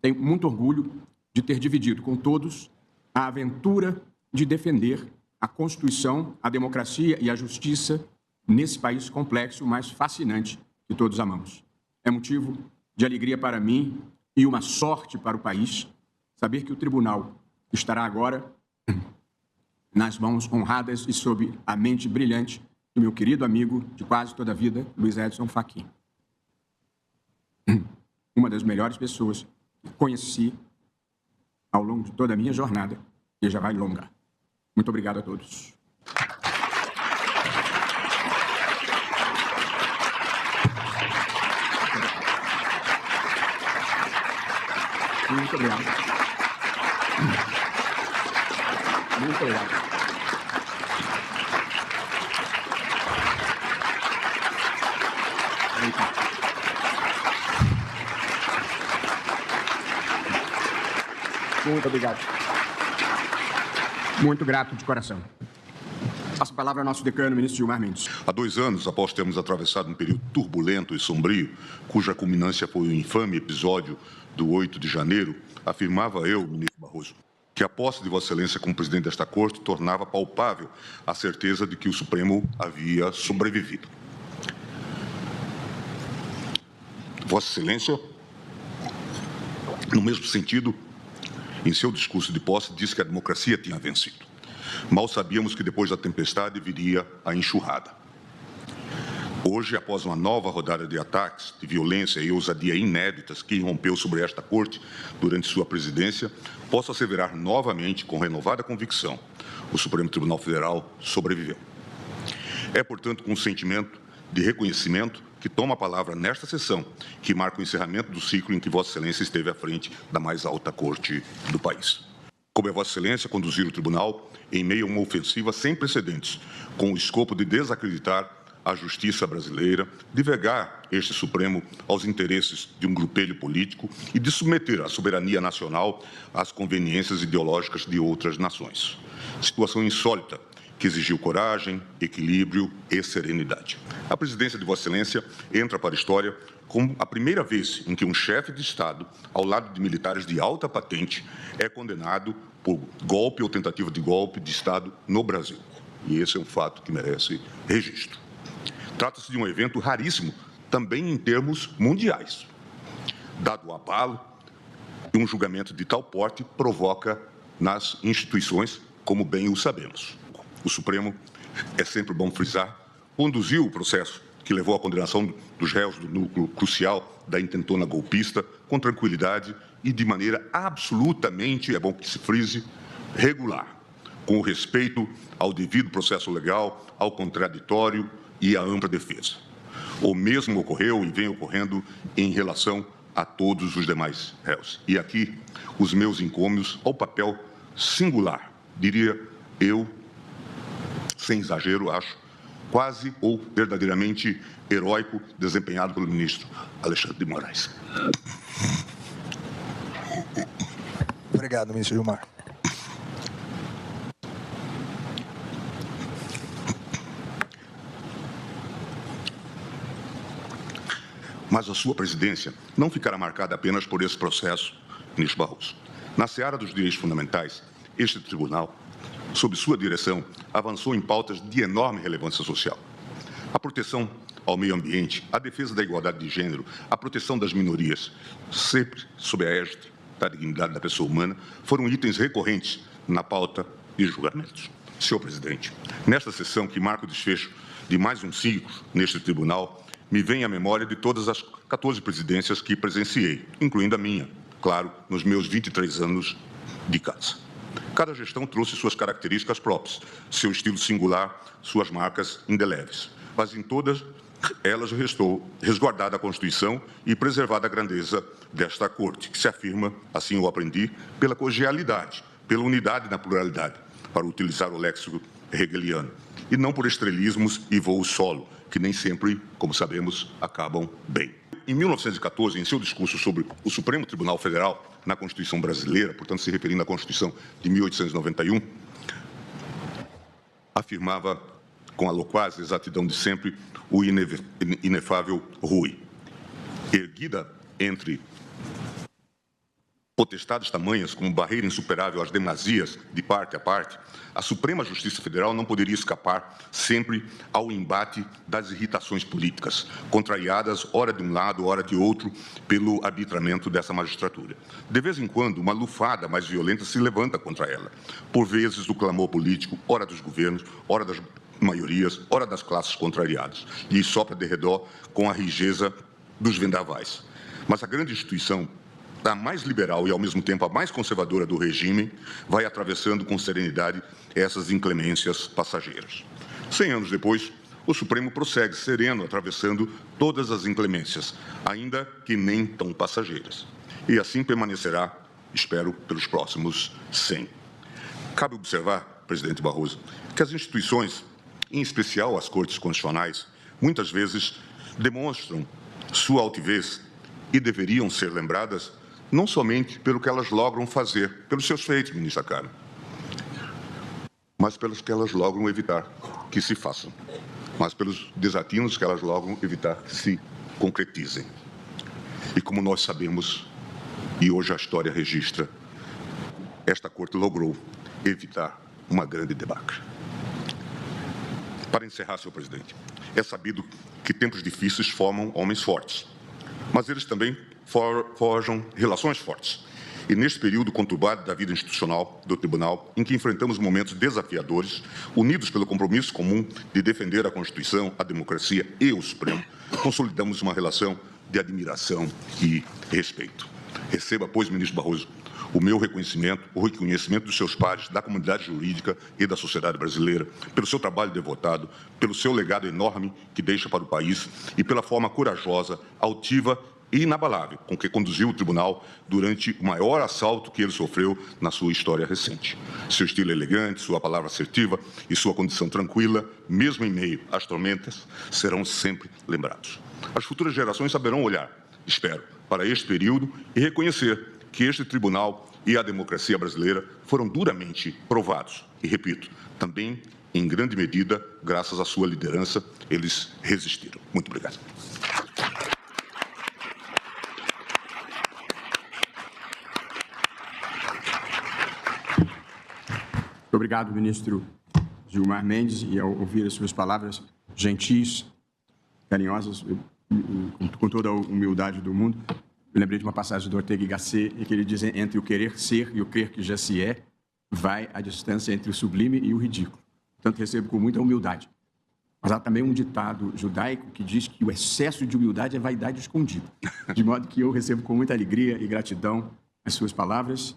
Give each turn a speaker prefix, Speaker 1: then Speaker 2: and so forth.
Speaker 1: tenho muito orgulho de ter dividido com todos a aventura de defender a Constituição, a democracia e a justiça nesse país complexo, mas fascinante, que todos amamos. É motivo de alegria para mim e uma sorte para o país saber que o tribunal estará agora nas mãos honradas e sob a mente brilhante do meu querido amigo de quase toda a vida, Luiz Edson Fachin. Uma das melhores pessoas que conheci ao longo de toda a minha jornada, e já vai longa. Muito obrigado a todos. Muito obrigado. Muito obrigado. Muito obrigado. Muito grato de coração. Passo a palavra ao nosso decano, ministro Gilmar Mendes.
Speaker 2: Há 2 anos, após termos atravessado um período turbulento e sombrio, cuja culminância foi o infame episódio do 8 de janeiro, afirmava eu, ministro Barroso, que a posse de Vossa Excelência como presidente desta Corte tornava palpável a certeza de que o Supremo havia sobrevivido. Vossa Excelência, no mesmo sentido, em seu discurso de posse, disse que a democracia tinha vencido. Mal sabíamos que depois da tempestade viria a enxurrada. Hoje, após uma nova rodada de ataques, de violência e ousadia inéditas que irrompeu sobre esta Corte durante sua presidência, posso asseverar novamente, com renovada convicção, o Supremo Tribunal Federal sobreviveu. É, portanto, com um sentimento de reconhecimento que toma a palavra nesta sessão, que marca o encerramento do ciclo em que Vossa Excelência esteve à frente da mais alta corte do país. Coube a Vossa Excelência conduzir o tribunal em meio a uma ofensiva sem precedentes, com o escopo de desacreditar a justiça brasileira, de vegar este Supremo aos interesses de um grupelho político e de submeter a soberania nacional às conveniências ideológicas de outras nações. Situação insólita, que exigiu coragem, equilíbrio e serenidade. A presidência de Vossa Excelência entra para a história como a primeira vez em que um chefe de Estado, ao lado de militares de alta patente, é condenado por golpe ou tentativa de golpe de Estado no Brasil. E esse é um fato que merece registro. Trata-se de um evento raríssimo, também em termos mundiais. Dado o abalo, um julgamento de tal porte provoca nas instituições, como bem o sabemos. O Supremo, é sempre bom frisar, conduziu o processo que levou à condenação dos réus do núcleo crucial da intentona golpista com tranquilidade e de maneira absolutamente, é bom que se frise, regular, com respeito ao devido processo legal, ao contraditório e à ampla defesa. O mesmo ocorreu e vem ocorrendo em relação a todos os demais réus. E aqui, os meus encômios ao papel singular, diria eu, sem exagero, acho, quase ou verdadeiramente heróico, desempenhado pelo ministro Alexandre de Moraes.
Speaker 3: Obrigado, ministro Gilmar.
Speaker 2: Mas a sua presidência não ficará marcada apenas por esse processo, ministro Barroso. Na seara dos direitos fundamentais, este tribunal, sob sua direção, avançou em pautas de enorme relevância social. A proteção ao meio ambiente, a defesa da igualdade de gênero, a proteção das minorias, sempre sob a égide da dignidade da pessoa humana, foram itens recorrentes na pauta de julgamentos. Senhor presidente, nesta sessão que marca o desfecho de mais um ciclo neste tribunal, me vem à memória de todas as 14 presidências que presenciei, incluindo a minha, claro, nos meus 23 anos de casa. Cada gestão trouxe suas características próprias, seu estilo singular, suas marcas indeléveis. Mas em todas elas restou resguardada a Constituição e preservada a grandeza desta Corte, que se afirma, assim eu aprendi, pela cordialidade, pela unidade na pluralidade, para utilizar o léxico hegeliano, e não por estrelismos e voos solo, que nem sempre, como sabemos, acabam bem. Em 1914, em seu discurso sobre o Supremo Tribunal Federal na Constituição brasileira, portanto se referindo à Constituição de 1891, afirmava com a loquaz exatidão de sempre o inefável Rui. Erguida entre potestades tamanhas como barreira insuperável às demasias de parte a parte, a Suprema Justiça Federal não poderia escapar sempre ao embate das irritações políticas, contrariadas, ora de um lado, ora de outro, pelo arbitramento dessa magistratura. De vez em quando, uma lufada mais violenta se levanta contra ela, por vezes do clamor político, ora dos governos, ora das maiorias, ora das classes contrariadas, e sopra de redor com a rigidez dos vendavais. Mas a grande instituição, a mais liberal e, ao mesmo tempo, a mais conservadora do regime, vai atravessando com serenidade essas inclemências passageiras. 100 anos depois, o Supremo prossegue sereno, atravessando todas as inclemências, ainda que nem tão passageiras. E assim permanecerá, espero, pelos próximos 100. Cabe observar, presidente Barroso, que as instituições, em especial as Cortes Constitucionais, muitas vezes demonstram sua altivez e deveriam ser lembradas não somente pelo que elas logram fazer, pelos seus feitos, ministra Carmen, mas pelos que elas logram evitar que se façam, mas pelos desatinos que elas logram evitar que se concretizem. E como nós sabemos, e hoje a história registra, esta Corte logrou evitar uma grande debacle. Para encerrar, senhor presidente, é sabido que tempos difíceis formam homens fortes, mas eles também forjam relações fortes. E neste período conturbado da vida institucional do Tribunal, em que enfrentamos momentos desafiadores, unidos pelo compromisso comum de defender a Constituição, a democracia e o Supremo, consolidamos uma relação de admiração e respeito. Receba, pois, ministro Barroso, o meu reconhecimento, o reconhecimento dos seus pares, da comunidade jurídica e da sociedade brasileira, pelo seu trabalho devotado, pelo seu legado enorme que deixa para o país e pela forma corajosa, altiva e inabalável com que conduziu o tribunal durante o maior assalto que ele sofreu na sua história recente. Seu estilo elegante, sua palavra assertiva e sua condição tranquila, mesmo em meio às tormentas, serão sempre lembrados. As futuras gerações saberão olhar, espero, para este período e reconhecer que este tribunal e a democracia brasileira foram duramente provados. E, repito, também, em grande medida, graças à sua liderança, eles resistiram. Muito obrigado.
Speaker 1: Muito obrigado, ministro Gilmar Mendes, e ao ouvir as suas palavras gentis, carinhosas, com toda a humildade do mundo, eu lembrei de uma passagem do Ortega y Gasset, em que ele diz: entre o querer ser e o crer que já se é, vai a distância entre o sublime e o ridículo. Portanto, recebo com muita humildade. Mas há também um ditado judaico que diz que o excesso de humildade é vaidade escondida. De modo que eu recebo com muita alegria e gratidão as suas palavras